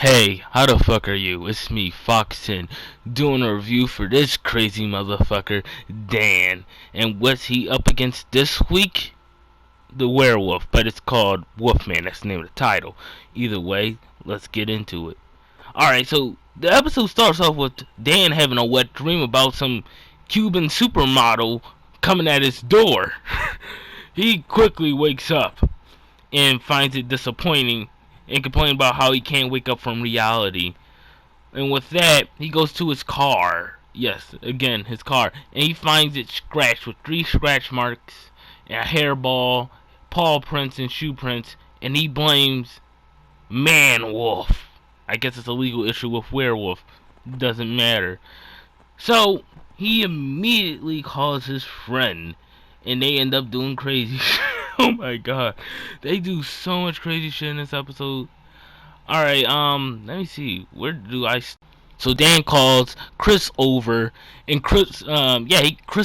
Hey, how the fuck are you? It's me, Foxton, doing a review for this crazy motherfucker, Dan. And what's he up against this week? The werewolf, but it's called Wolfman. That's the name of the title. Either way, let's get into it. Alright, so the episode starts off with Dan having a wet dream about some Cuban supermodel coming at his door. He quickly wakes up and finds it disappointing and complains about how he can't wake up from reality. And with that, he goes to his car. Yes, again, his car. And he finds it scratched with 3 scratch marks, and a hairball, paw prints, and shoe prints. And he blames Man Wolf. I guess it's a legal issue with werewolf. Doesn't matter. So, he immediately calls his friend. And they end up doing crazy shit. Oh my god. They do so much crazy shit in this episode. Alright, let me see. Where do I So Dan calls Chris over, and Chris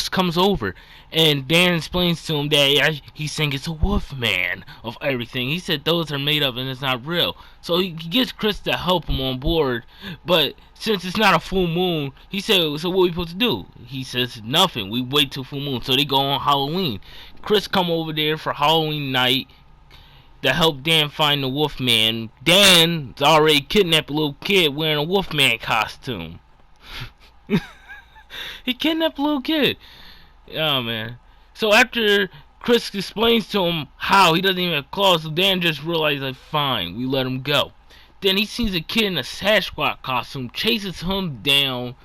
comes over, and Dan explains to him that he's saying it's a wolf man of everything. He said those are made up and it's not real. So he gets Chris to help him on board, but since it's not a full moon, he said, so what are we supposed to do? He says nothing. We wait till full moon. So they go on Halloween. Chris come over there for Halloween night to help Dan find the Wolfman. Dan's already kidnapped a little kid wearing a Wolfman costume. He kidnapped a little kid. Oh man. So after Chris explains to him how he doesn't even have claws, so Dan just realizes, like, fine, we let him go. Then he sees a kid in a Sasquatch costume, chases him down,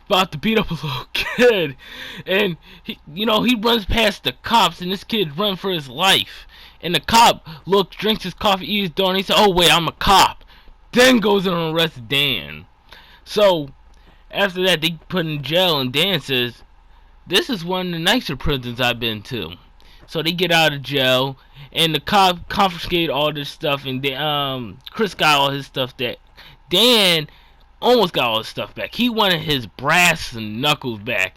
about to beat up a little kid, and he runs past the cops, and this kid runs for his life. And the cop looks, drinks his coffee, eats his door, and he says, "Oh wait, I'm a cop." Then goes and arrests Dan. So after that, they put him in jail, and Dan says, "This is one of the nicer prisons I've been to." So they get out of jail, and the cop confiscated all this stuff, and Chris got all his stuff. That Dan almost got all his stuff back. He wanted his brass and knuckles back,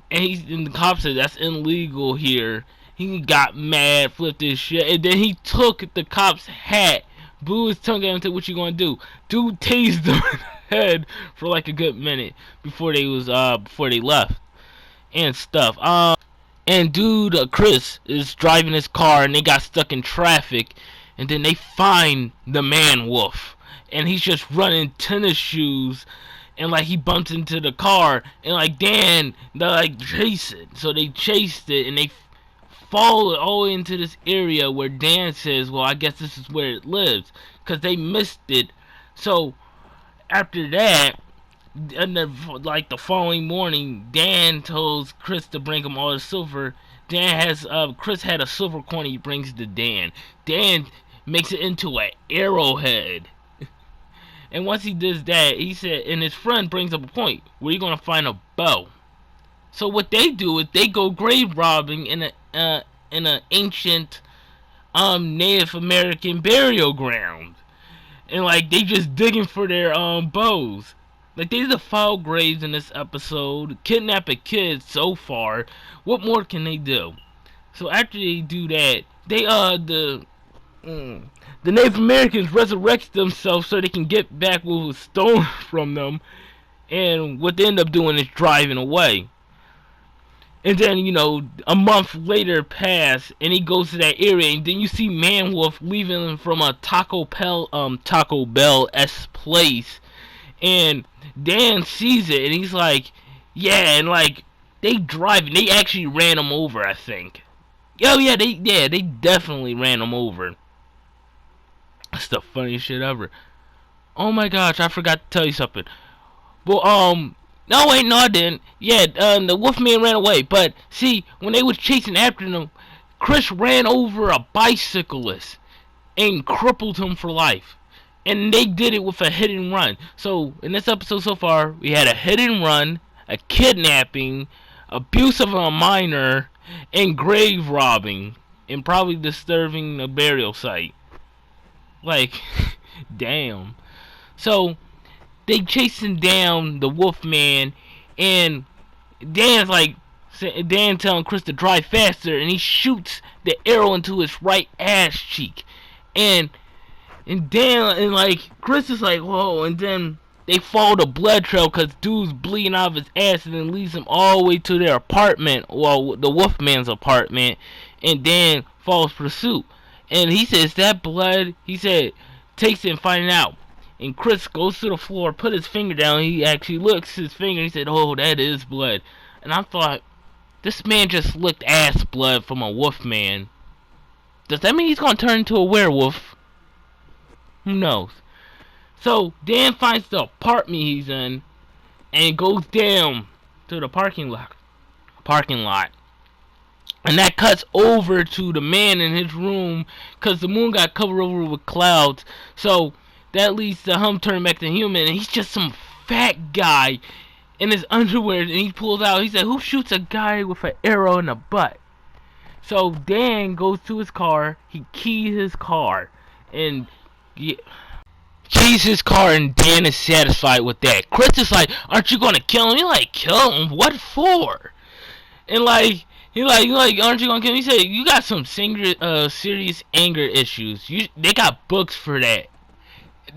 and the cop said that's illegal here. He got mad, flipped his shit, and then he took the cop's hat, blew his tongue at him, and said, "What you gonna do?" Dude tased him in the head for like a good minute before they left and stuff. And dude, Chris is driving his car, and they got stuck in traffic, and then they find the Man Wolf, and he's just running tennis shoes, and like he bumps into the car, and like Dan, they like chase it. So they chased it, and they fall all the way into this area where Dan says, "Well, I guess this is where it lives," because they missed it. So after that, and the following morning, Dan tells Chris to bring him all the silver. Chris had a silver coin he brings to Dan. Dan makes it into an arrowhead. And once he does that, he said, and his friend brings up a point, where you gonna find a bow? So what they do is they go grave robbing in an ancient Native American burial ground, and like they just digging for their bows. Like, these are foul graves in this episode. Kidnap a kid so far. What more can they do? So after they do that, they the Native Americans resurrect themselves so they can get back what was stolen from them. And what they end up doing is driving away. And then, a month later pass, and he goes to that area, and then you see Man Wolf leaving from a Taco Bell-esque place. And Dan sees it, and he's like, yeah, and like, they actually ran him over, I think. Oh yeah, they definitely ran him over. That's the funniest shit ever. Oh my gosh, I forgot to tell you something. Well, no wait, no I didn't. Yeah, the Wolfman ran away, but see, when they was chasing after them, Chris ran over a bicyclist and crippled him for life. And they did it with a hit and run. So, in this episode so far, we had a hit and run, a kidnapping, abuse of a minor, and grave robbing, and probably disturbing a burial site. Like, damn. So, they chasing down the Wolfman, and Dan telling Chris to drive faster, and he shoots the arrow into his right ass cheek. And And Dan and like Chris is like, whoa, and then they follow the blood trail because dude's bleeding out of his ass, and then leads them all the way to their apartment, well, the Wolfman's apartment, and Dan follows pursuit. And he says that blood, he said, takes it and finding out. And Chris goes to the floor, put his finger down, he actually looks his finger, he said, oh, that is blood. And I thought, this man just licked ass blood from a Wolfman. Does that mean he's gonna turn into a werewolf? Who knows? So Dan finds the apartment he's in and goes down to the parking lot. And that cuts over to the man in his room because the moon got covered over with clouds. So that leads to him turning back to human, and he's just some fat guy in his underwear. And he pulls out. He said, "Who shoots a guy with an arrow in the butt?" So Dan goes to his car. He keys his car, and keys his car, and Dan is satisfied with that. Chris is like, "Aren't you gonna kill him?" You're like, "Kill him? What for?" And like, aren't you gonna kill him? He said, "You got some serious anger issues. They got books for that."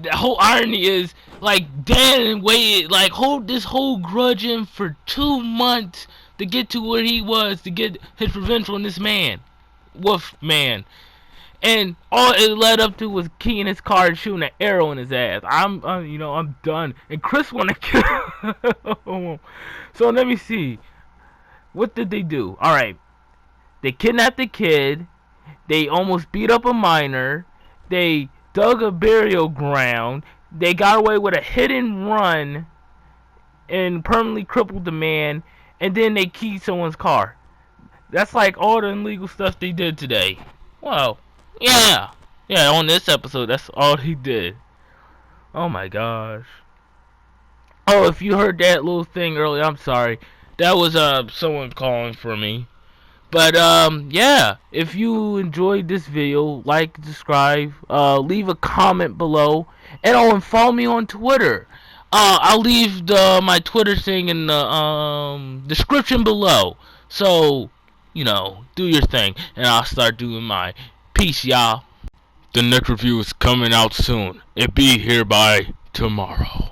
The whole irony is, like, Dan waited, like, hold this whole grudge in for 2 months to get to where he was, to get his revenge on this man, Wolf Man. And all it led up to was keying his car and shooting an arrow in his ass. I'm done. And Chris wanna kill him. So let me see. What did they do? Alright. They kidnapped the kid. They almost beat up a minor. They dug a burial ground. They got away with a hit and run and permanently crippled the man. And then they keyed someone's car. That's like all the illegal stuff they did today. Wow. Yeah. Yeah, on this episode, that's all he did. Oh my gosh. Oh, if you heard that little thing earlier, I'm sorry. That was someone calling for me. But yeah, if you enjoyed this video, like, subscribe, leave a comment below, and follow me on Twitter. I'll leave my Twitter thing in the description below. So, do your thing, and I'll start doing mine. Peace, y'all. The next review is coming out soon. It be here by tomorrow.